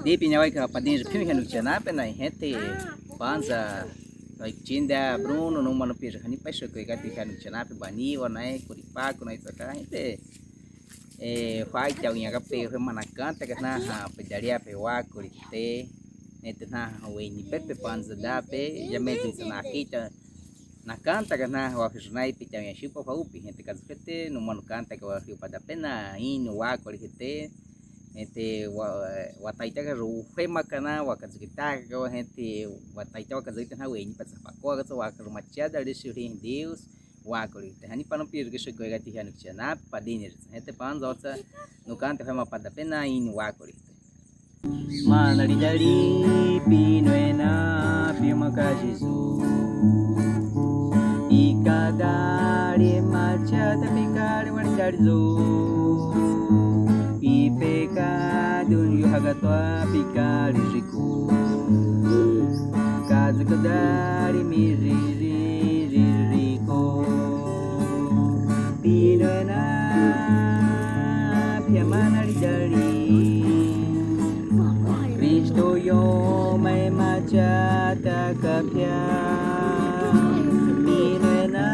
Di pinawai ka padin pim hanu chana pe nai hete panza like cinda Bruno no mano pir hani paisho ko gati hanu chana pe bani wa nai kuripa ko nai saka hete fai chau nya ka pe he manakanta ka na ha pe daria pe wa kurite nete na we ni pe panza da pe ya me sana kita na canta ka na wa fisnai pe chau nya shipo fa upi hete ka zukete no mano canta ka wa fiu pada pena inu wa kurite hete wataita ka ru fema kana wakazikita ka hete wataita wakazikita na weni pasa pakwa ka wa ka rumachia da suri Deus wa ko te hani pano pir ke shoko gati hanu chana padinir hete pan zota no canta fema pada pena in wa ko manari dari pinoena pima ka Jesus ikadari macha da pikari wan dari zo pecado yu hagatwa pikari riku kazakadari miririko pinana piamana dari Kristo yo may machata kapya pinana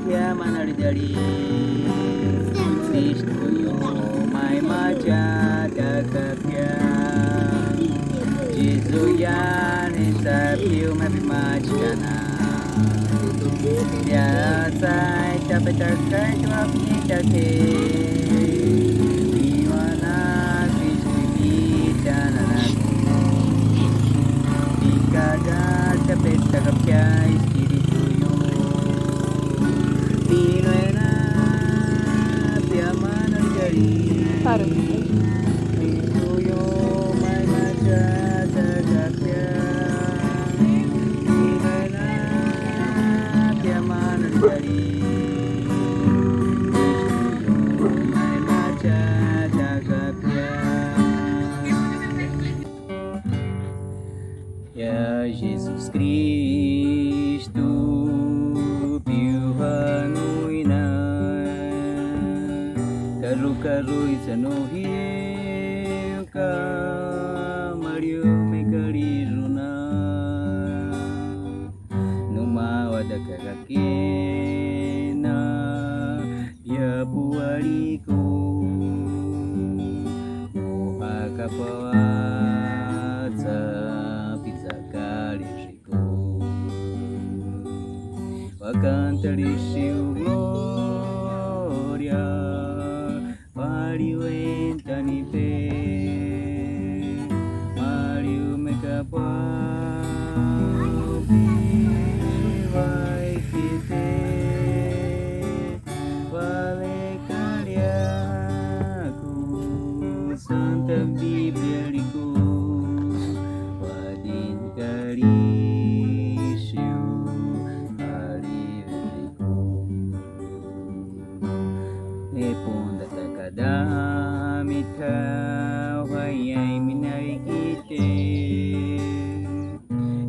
piamana dari Kristo yo may machata kapya Jesus yan isabiw mapimachana Yasay tapetagkay tuwapnitake Iwana Kristo kita nanako Ikadal tapetagkaya Espiritu yo Pinoy na piaman ang jari Parang Tuyo may matatagakya Pinoy na piaman ang jari Tuyo may matatagakya Ya Jesus Cristo piuhanui na karu-karu isanuhiu ka mariu mekariruna numawada kagakena ya puariku moha kapawatsa pizza kalishiko wakantarisiu gloria pariwentani pe mariu mekapa vai kite vale karyaku santa bibliariku wadin karisiu haririku Eponda takadamit ka hayay minarikite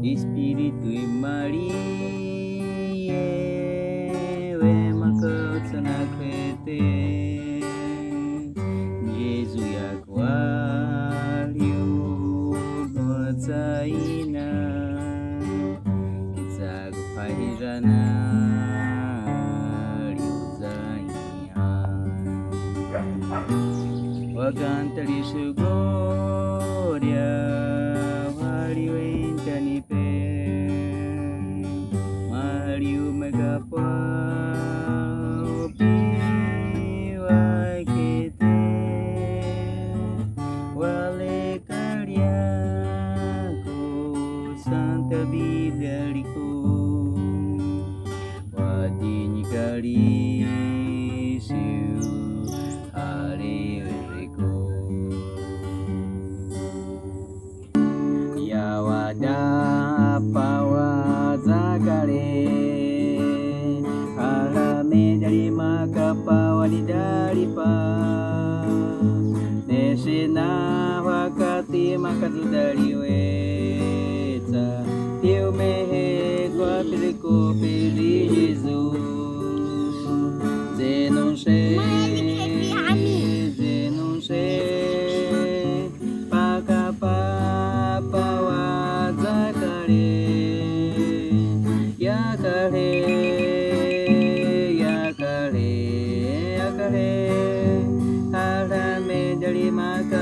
Espiritu'y Maria we makot sa nakwete Jesu yakwalyo at sa ina kitsago pahirana Wakantari su gloria waliwentani pe Mariu megapa piwakite wale karyaku Santa Bibliariku wadini karisiu Yawada pawazagare Alame dari makapawali dari pa Nesina wakati makatu dari weta Tiu mehe gua piliku pili Jesus Zenun se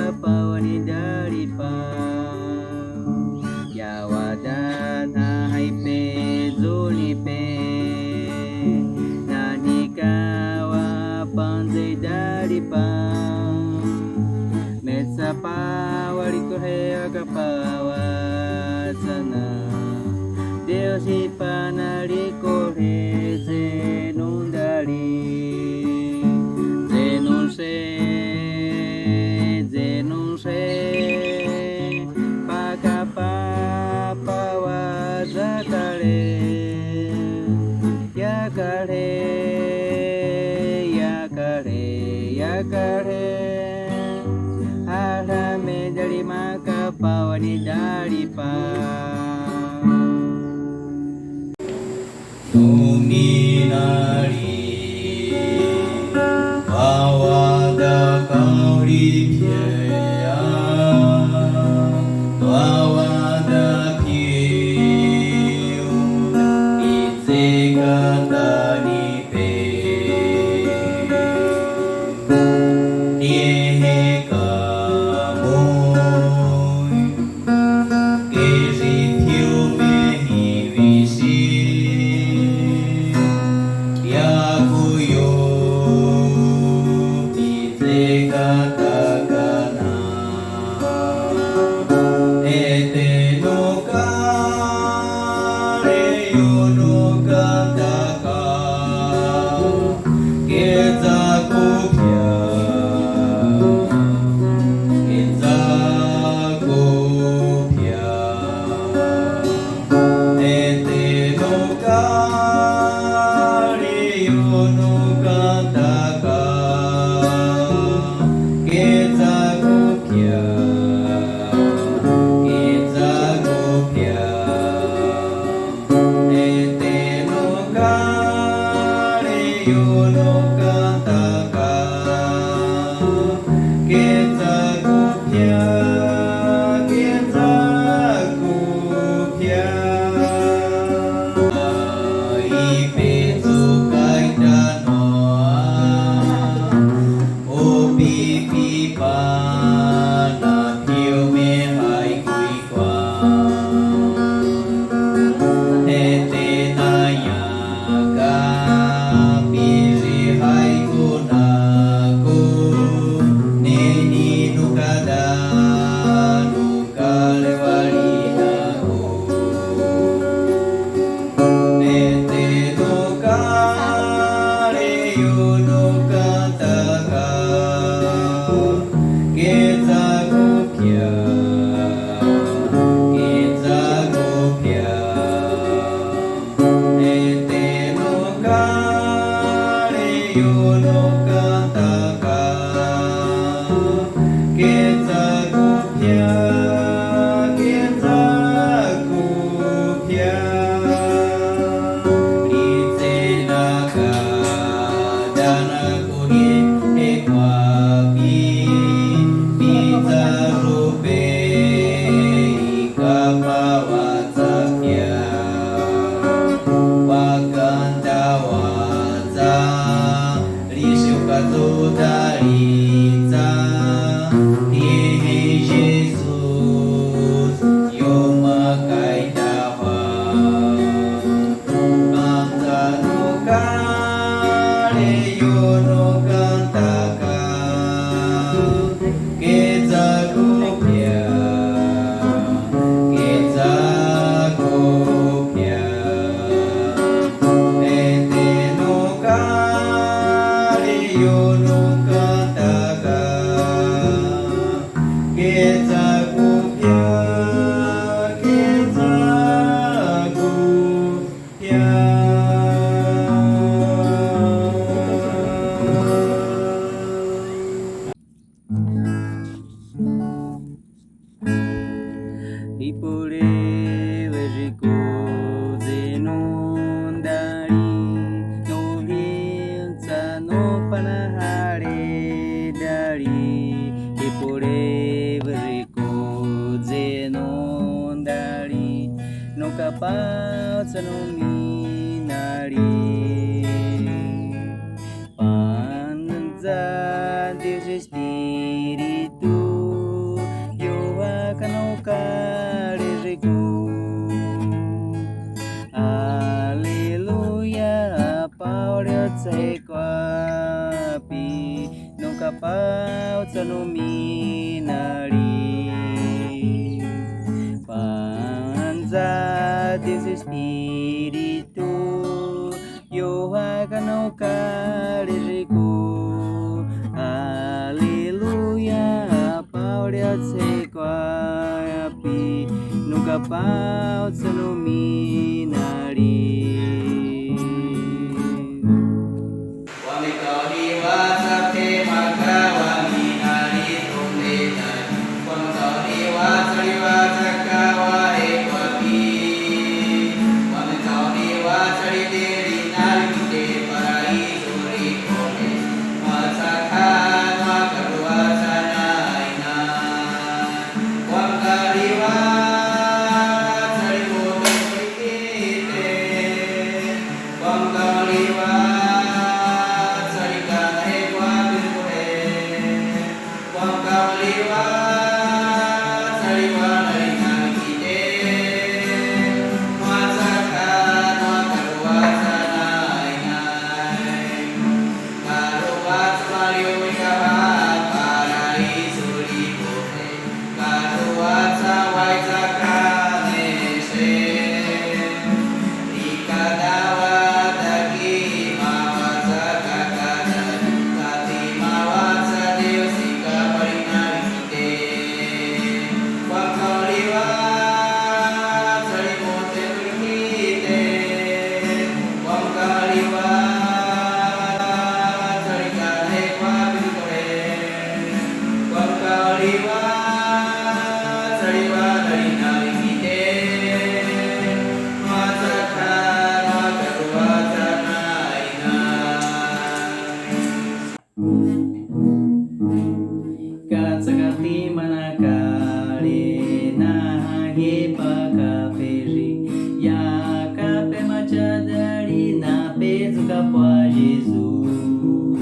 makapawani dari pa yawadan hai pe zuni pe nanikawa panzai dari pa metsa pawali kohe akapawa sana Deus si panali kohe zenun dari zenun se pakapapawa zakare yakare yakare yakare harame dari makapawani dari pa Luminari Wawada kauri piaya Wawada kiu Itse kata ni pe Niehe kamoy Kesi tiu mehi visi Yakuyo Itse katakana Ete no kare yo no kataka Keza kopya Keza kopya Ete no kare yo no kataka Keza kopya Keza kopya Ete no kare yo no kataka Keza kopya Keza kopya Ipetu kaitano Opi pipa na pio me hai kui kwa Ete naya ka pisi hai kunaku Neni nukada nukalewali naku Ete no kare yo no kataka Keza kopya Keza kopya Ete no kare yo no kataka Keza kopya Keza kopya Itse naka dana kuni ekwapi Pita rupe ikapawatapya Wakanda waza Rishukato daritza Yehe Jesus Yomakai dawa Bangsa no kare yo no kantaka Keza kopya Keza kopya Ete no kare yo no kantaka Keza kopya Keza kopya Ipure vejiko zenun dari no hilsa no panahare dari Ipure vejiko zenun dari no kapal minari Panza Deus Espírito de su espíritu, yo akan ukariku. Aleluya, pauliat se kwapi, nuga paut seluminari. Sakati manakale na hage pakaperi ya kape machadari na pezuka kwa Jesus.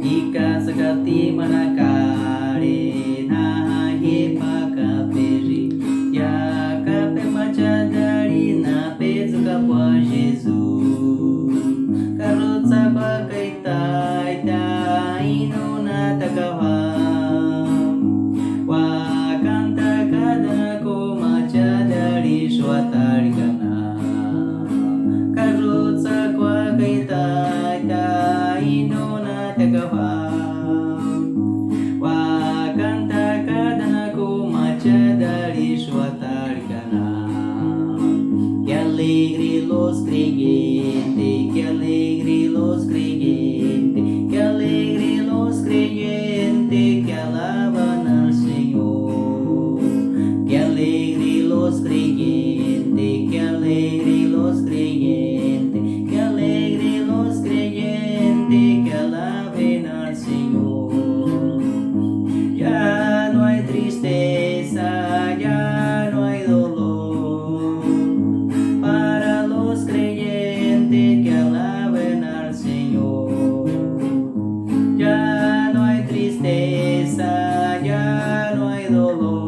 Ika sakati manakale na hage pakaperi ya kape machadari na pezuka kwa Jesus. Karotsa bakaitai ta ino na tagawa. Swatarikana karutsa kwa kaita ino na tagawa wakanta kadanaku macha dari swatarikana. Que alegre los creyentes, que alegre los creyentes, que alegre los creyentes que alaban al Señor. Que alegre los creyentes, que alegre los creyentes, que alegre los creyentes que alaben al Señor. Ya no hay tristeza, ya no hay dolor para los creyentes que alaben al Señor. Ya no hay tristeza, ya no hay dolor